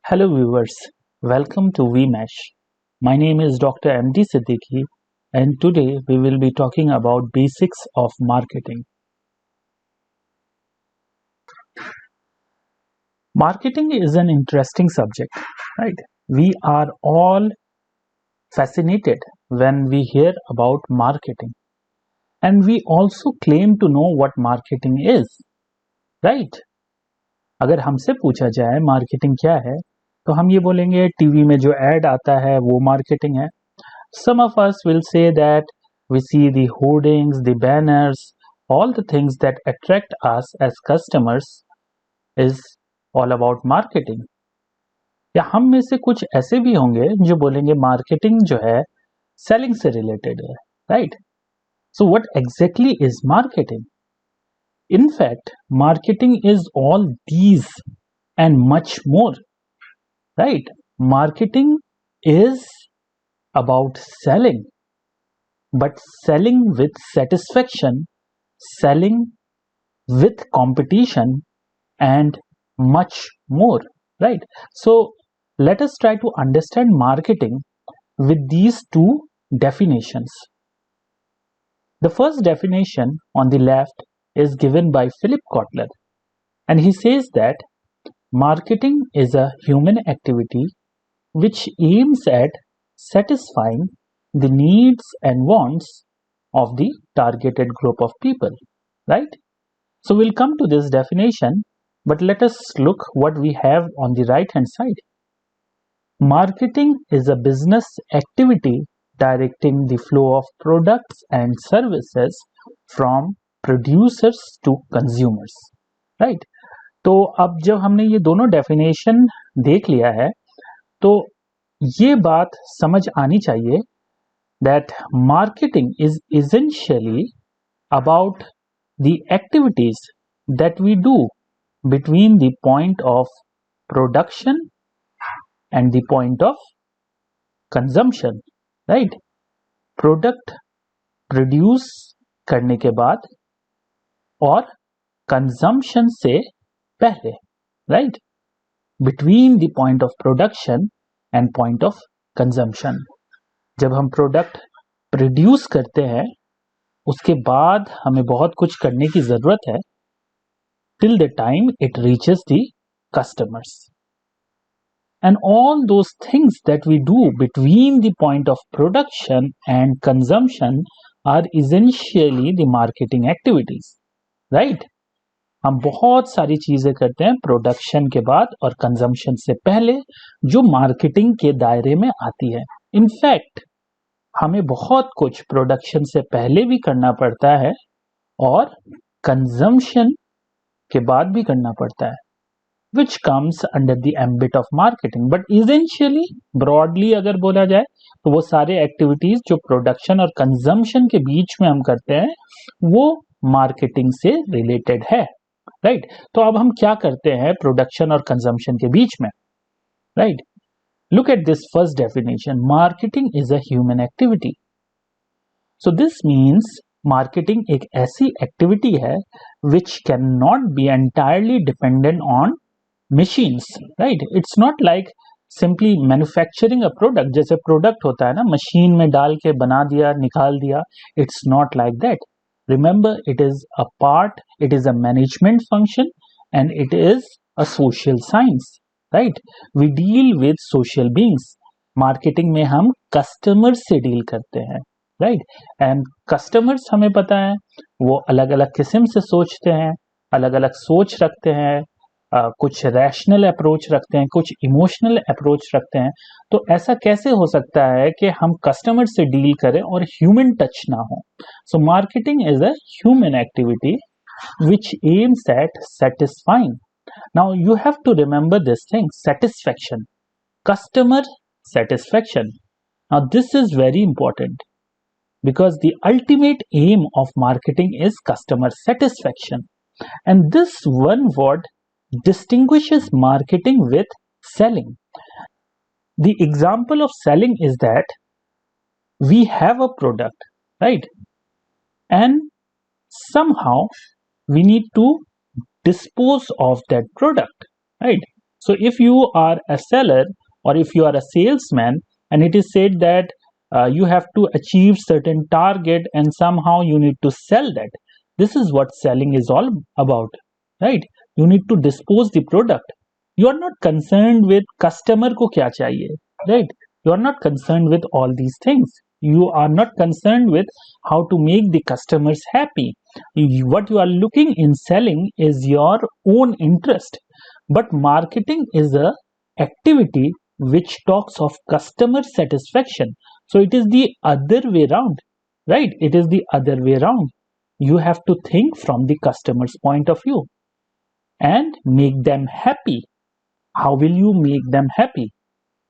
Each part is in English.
Hello viewers, welcome to VMesh. My name is Dr. MD Siddiqui and today we will be talking about basics of marketing. Marketing is an interesting subject, right? We are all fascinated when we hear about marketing and we also claim to know what marketing is, right? अगर हमसे पूछा जाए marketing क्या है तो हम ये बोलेंगे टीवी में जो एड आता है वो मार्केटिंग है. Some of us will say that we see the hoardings, the banners, all the things that attract us as customers is all about marketing. या हम में से कुछ ऐसे भी होंगे जो बोलेंगे मार्केटिंग जो है सेलिंग से रिलेटेड है, right? So what exactly is marketing? In fact, marketing is all these and much more, right? Marketing is about selling, but selling with satisfaction, selling with competition, and much more, right? So let us try to understand marketing with these two definitions. The first definition on the left is given by Philip Kotler, and he says that marketing is a human activity which aims at satisfying the needs and wants of the targeted group of people, right? So we'll come to this definition, but let us look what we have on the right hand side. Marketing is a business activity directing the flow of products and services from producers to consumers, right? तो अब जब हमने ये दोनों definition देख लिया है तो ये बात समझ आनी चाहिए that marketing is essentially about the activities that we do between the point of production and the point of consumption, right? Product produce करने के बाद और consumption से पहले, right? Between the point of production and point of consumption. जब हम product produce करते हैं उसके बाद हमें बहुत कुछ करने की जरूरत है till the time it reaches the customers. And all those things that we do between the point of production and consumption are essentially the marketing activities, right? हम बहुत सारी चीजें करते हैं प्रोडक्शन के बाद और कंजम्पशन से पहले जो मार्केटिंग के दायरे में आती है. इनफैक्ट हमें बहुत कुछ प्रोडक्शन से पहले भी करना पड़ता है और कंजम्पशन के बाद भी करना पड़ता है, which comes under the ambit of marketing. But essentially, broadly अगर बोला जाए तो वो सारे एक्टिविटीज जो प्रोडक्शन और कंजम्पशन के बीच में हम करते हैं वो मार्केटिंग से रिलेटेड है, राइट? तो अब हम क्या करते हैं प्रोडक्शन और कंजम्पशन के बीच में, right? Look at this first definition. Marketing is a human activity. So this means marketing एक ऐसी activity है which cannot be entirely dependent on machines, right? It's not like simply manufacturing a product. जैसे product होता है ना machine में डाल के बना दिया निकाल दिया. It's not like that. Remember, it is a part, it is a management function and it is a social science. Right? We deal with social beings. Marketing में हम कस्टमर से डील करते हैं, राइट? एंड कस्टमर्स हमें पता है वो अलग अलग किस्म से सोचते हैं, अलग अलग सोच रखते हैं, कुछ रैशनल अप्रोच रखते हैं, कुछ इमोशनल अप्रोच रखते हैं. तो ऐसा कैसे हो सकता है कि हम कस्टमर से डील करें और ह्यूमन टच ना हो? So marketing is a human activity which aims at satisfying. Now you have to remember this thing, satisfaction, customer satisfaction. Now this is very important because the ultimate aim of marketing is customer satisfaction, and this one word distinguishes marketing with selling. The example of selling is that we have a product, right? And somehow we need to dispose of that product, right? So if you are a seller or if you are a salesman and it is said that you have to achieve certain target and somehow you need to sell that, this is what selling is all about, right? You need to dispose the product. You are not concerned with customer ko kya chahiye, right? You are not concerned with all these things. You are not concerned with how to make the customers happy. What you are looking in selling is your own interest. But marketing is a activity which talks of customer satisfaction. So it is the other way around, right? It is the other way around. You have to think from the customer's point of view and make them happy. How will you make them happy?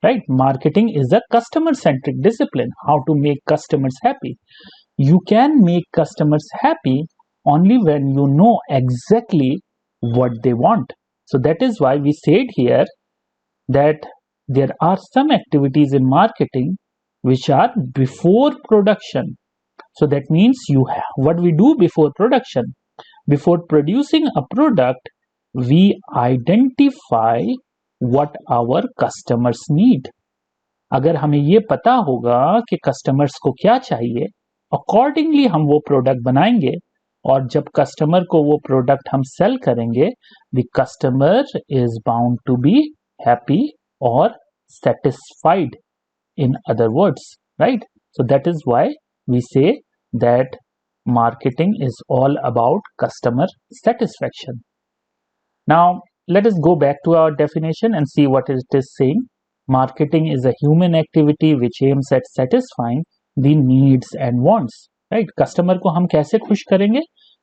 Right? Marketing is a customer centric discipline. How to make customers happy? You can make customers happy only when you know exactly what they want. So that is why we said here that there are some activities in marketing which are before production. So that means what we do before production. Before producing a product, we identify what our customers need. अगर हमें ये पता होगा कि customers को क्या चाहिए, accordingly हम वो प्रोडक्ट बनाएंगे और जब कस्टमर को वो प्रोडक्ट हम सेल करेंगे, the customer is bound to be happy और satisfied, in other words, right? So that is why we say that marketing is all about customer satisfaction. Now let us go back to our definition and see what it is saying. Marketing is a human activity which aims at satisfying the needs and wants, right? Customer को हम कैसे खुश करेंगे?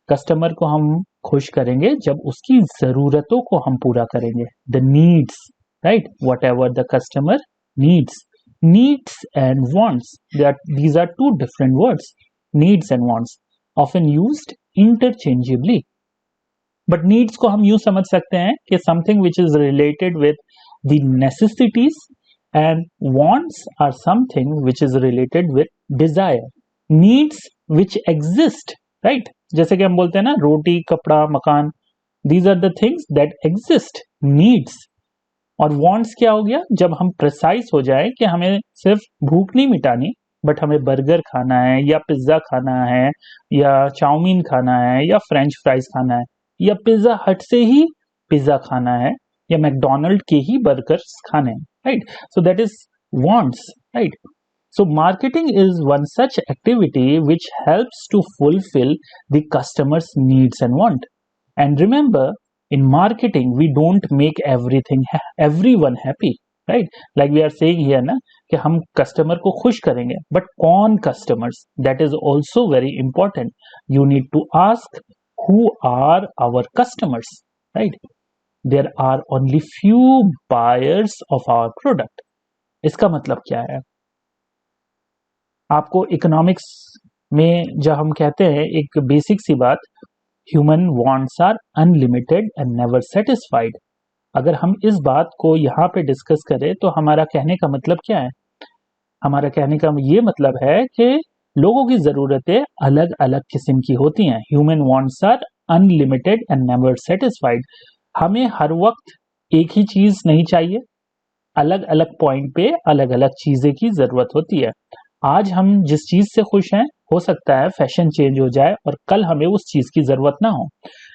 Customer को हम खुश करेंगे जब उसकी जरूरतों को हम पूरा करेंगे. The needs, right? Whatever the customer needs. Needs and wants, these are two different words. Needs and wants, often used interchangeably. But needs को हम यूं समझ सकते हैं कि something which is related with the necessities and wants are something which is related with desire. Needs which exist, right? जैसे कि हम बोलते हैं ना, रोटी कपड़ा मकान, these are the things that exist. Needs. और wants क्या हो गया? जब हम प्रिसाइज हो जाए कि हमें सिर्फ भूख नहीं मिटानी, बट हमें बर्गर खाना है या पिज्जा खाना है या चाउमीन खाना है या फ्रेंच फ्राइज खाना है या पिज्जा हट से ही पिज्जा खाना है या मैकडोनल्ड के ही बर्गर्स खाने हैं, right? So that is wants, right? So marketing is one such activity which helps to fulfill the customer's needs and want. And remember, in marketing we don't make everyone happy, right? Like we are saying here ना कि हम customer को खुश करेंगे, but कौन customers? That is also very important. You need to ask who are our customers, right? There are only few buyers of our product. इसका मतलब क्या है? आपको इकोनॉमिक्स में जब हम कहते हैं एक बेसिक सी बात, human wants are unlimited and never satisfied. अगर हम इस बात को यहाँ पे डिस्कस करें तो हमारा कहने का मतलब क्या है? हमारा कहने का ये मतलब है कि लोगों की जरूरतें अलग अलग किस्म की होती हैं. Human wants are unlimited and never satisfied. हमें हर वक्त एक ही चीज नहीं चाहिए, अलग अलग पॉइंट पे अलग अलग चीजें की जरूरत होती है. आज हम जिस चीज से खुश हैं, हो सकता है फैशन चेंज हो जाए और कल हमें उस चीज की जरूरत ना हो,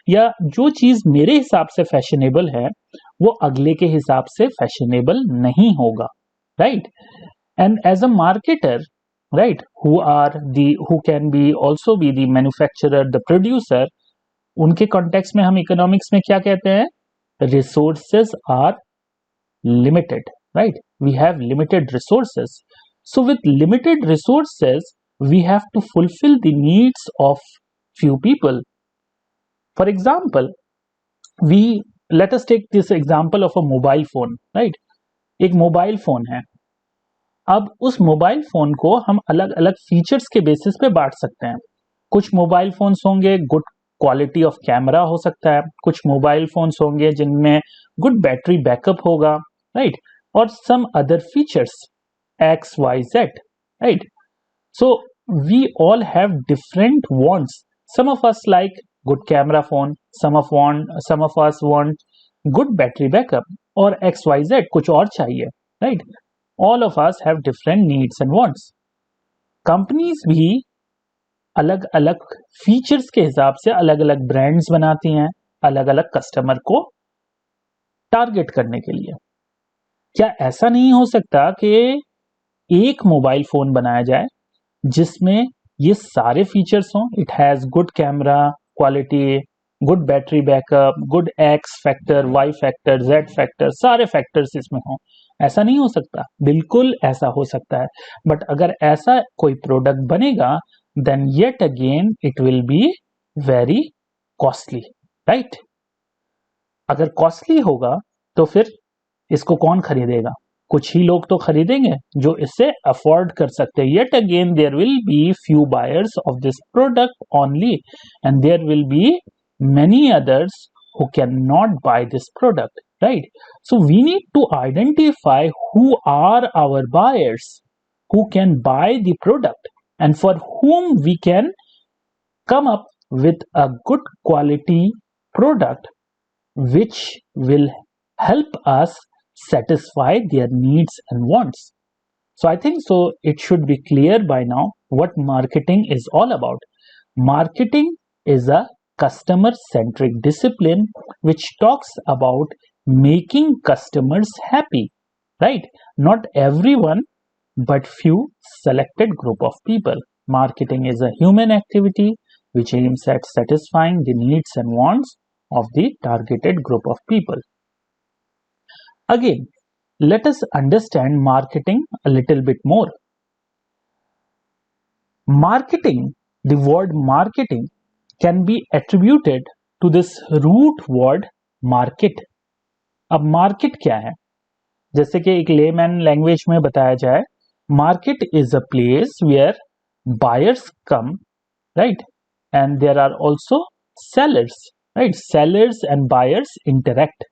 या जो चीज मेरे हिसाब से फैशनेबल है वो अगले के हिसाब से फैशनेबल नहीं होगा, right? And as a marketer, right, who can be also be the manufacturer, the producer, उनके कॉन्टेक्स्ट में हम इकोनॉमिक्स में क्या कहते हैं? Resources are limited, right? We have limited resources. So with limited resources, we have to fulfill the needs of few people. For example, let us take this example of a mobile phone, right? एक mobile phone है. अब उस mobile phone को हम अलग अलग features के basis पे बांट सकते हैं. कुछ मोबाइल फोन्स होंगे गुड क्वालिटी ऑफ कैमरा हो सकता है, कुछ मोबाइल फोन्स होंगे जिनमें गुड बैटरी बैकअप होगा, राइट? और some other features X, Y, Z, right? So we all have different wants. Some of us like good camera phone. Some of us want good battery backup. और XYZ कुछ और चाहिए, right? All of us have different needs and wants. Companies भी अलग अलग features के हिसाब से अलग अलग ब्रांड्स बनाती हैं, अलग अलग कस्टमर को टारगेट करने के लिए। क्या ऐसा नहीं हो सकता कि एक मोबाइल फोन बनाया जाए जिसमें ये सारे फीचर्स हों? It has good camera quality, good battery backup, good X factor, Y factor, Z factor, सारे फैक्टर्स इसमें हों। ऐसा नहीं हो सकता? बिल्कुल ऐसा हो सकता है। बट अगर ऐसा कोई प्रोडक्ट बनेगा, then yet again it will be very costly, right? अगर कॉस्टली होगा तो फिर इसको कौन खरीदेगा? कुछ ही लोग तो खरीदेंगे जो इसे अफोर्ड कर सकते हैं। Yet again there will be few buyers of this product only and there will be many others who cannot buy this product, right? So we need to identify who are our buyers, who can buy the product, and for whom we can come up with a good quality product which will help us satisfy their needs and wants. So I think so it should be clear by now what marketing is all about. Marketing is a customer centric discipline which talks about making customers happy, right? Not everyone, but few selected group of people. Marketing is a human activity which aims at satisfying the needs and wants of the targeted group of people. Again, let us understand marketing a little bit more. Marketing, the word marketing can be attributed to this root word market. अब market क्या है? जैसे कि एक layman language में बताया जाए, market is a place where buyers come, right? And there are also sellers, right? Sellers and buyers interact.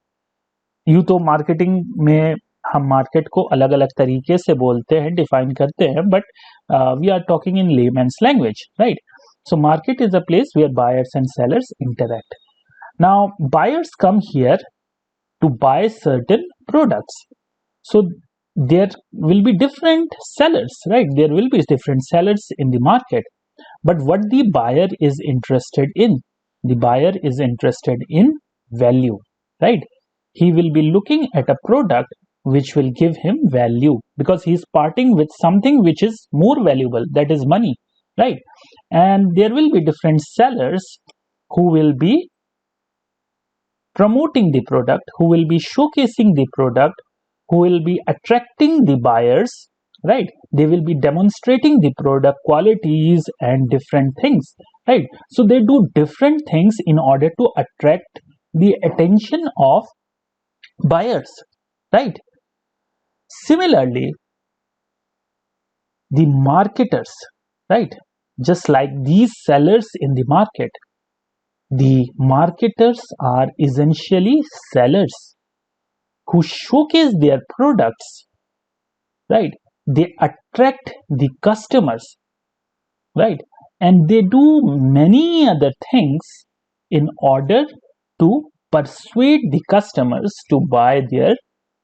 यूं तो मार्केटिंग में हम मार्केट को अलग अलग तरीके से बोलते हैं, डिफाइन करते हैं, but we are talking in layman's language, right? So market is a place where buyers and sellers interact. Now buyers come here to buy certain products. So there will be different sellers, right? There will be different sellers in the market. But what the buyer is interested in? The buyer is interested in value, right? He will be looking at a product which will give him value because he is parting with something which is more valuable, that is money, right? And there will be different sellers who will be promoting the product, who will be showcasing the product, who will be attracting the buyers, right? They will be demonstrating the product qualities and different things, right? So they do different things in order to attract the attention of buyers, right? Similarly, the marketers, right? Just like these sellers in the market, the marketers are essentially sellers who showcase their products, right? They attract the customers, right? And they do many other things in order to persuade the customers to buy their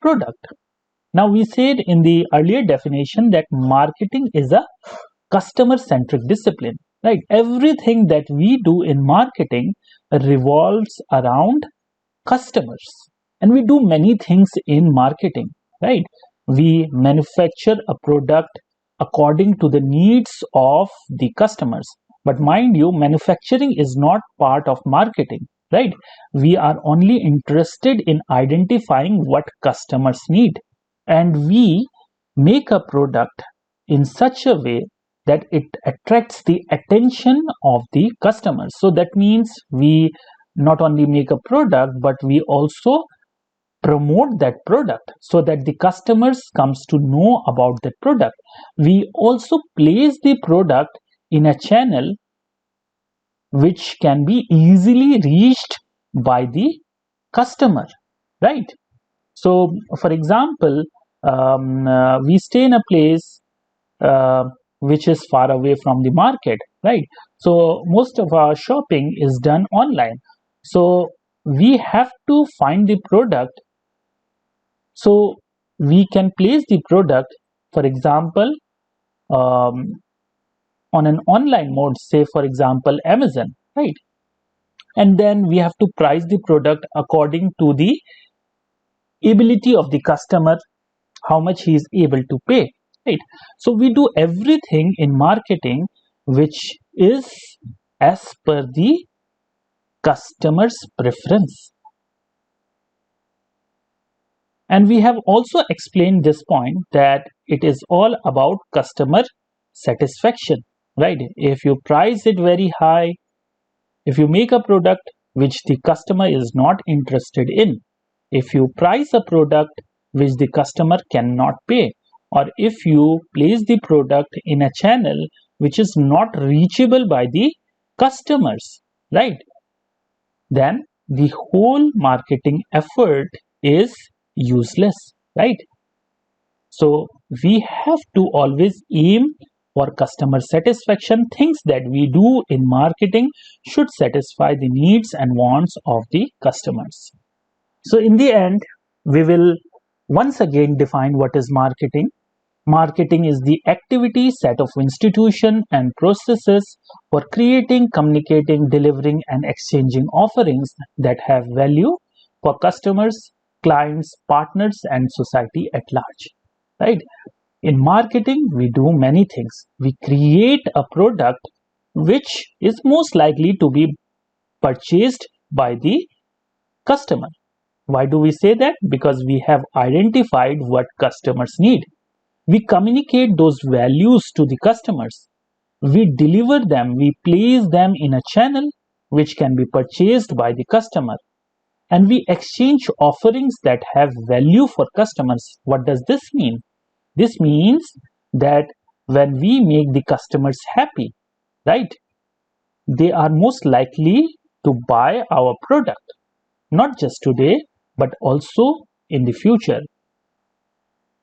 product. Now, we said in the earlier definition that marketing is a customer centric discipline, right? Everything that we do in marketing revolves around customers, and we do many things in marketing, right? We manufacture a product according to the needs of the customers, but mind you, manufacturing is not part of marketing, right? We are only interested in identifying what customers need, and we make a product in such a way that it attracts the attention of the customers. So that means we not only make a product, but we also promote that product so that the customers comes to know about that product. We also place the product in a channel which can be easily reached by the customer, right? So for example, we stay in a place which is far away from the market, right? So most of our shopping is done online. So we have to find the product So we can place the product, for example, um, on an online mode, say for example Amazon, right? And then we have to price the product according to the ability of the customer, how much he is able to pay, right? So we do everything in marketing which is as per the customer's preference. And we have also explained this point that it is all about customer satisfaction, right? If you price it very high, if you make a product which the customer is not interested in, if you price a product which the customer cannot pay, or if you place the product in a channel which is not reachable by the customers, right? Then the whole marketing effort is useless, right? So we have to always aim for customer satisfaction. Things that we do in marketing should satisfy the needs and wants of the customers. So in the end, we will once again define what is marketing. Marketing is the activity set of institution and processes for creating, communicating, delivering, and exchanging offerings that have value for customers, clients, partners, and society at large. Right? In marketing, we do many things. We create a product which is most likely to be purchased by the customer. Why do we say that? Because we have identified what customers need. We communicate those values to the customers. We deliver them, we place them in a channel which can be purchased by the customer. And we exchange offerings that have value for customers. What does this mean? This means that when we make the customers happy, right, they are most likely to buy our product, not just today, but also in the future.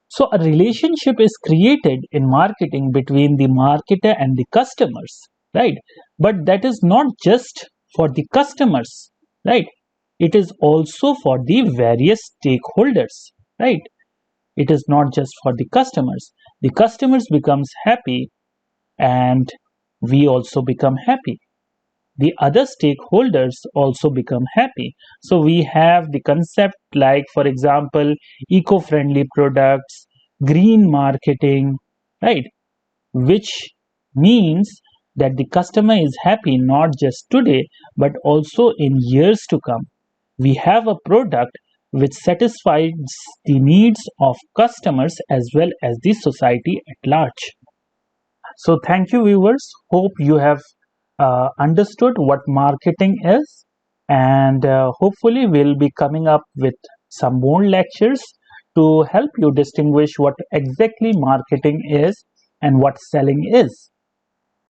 So a relationship is created in marketing between the marketer and the customers, right? But that is not just for the customers, right? It is also for the various stakeholders, right? It is not just for the customers. The customers becomes happy and we also become happy. The other stakeholders also become happy. So we have the concept like, for example, eco-friendly products, green marketing, right? Which means that the customer is happy not just today, but also in years to come. We have a product which satisfies the needs of customers as well as the society at large. So thank you, viewers. Hope you have understood what marketing is, and hopefully we'll be coming up with some more lectures to help you distinguish what exactly marketing is and what selling is.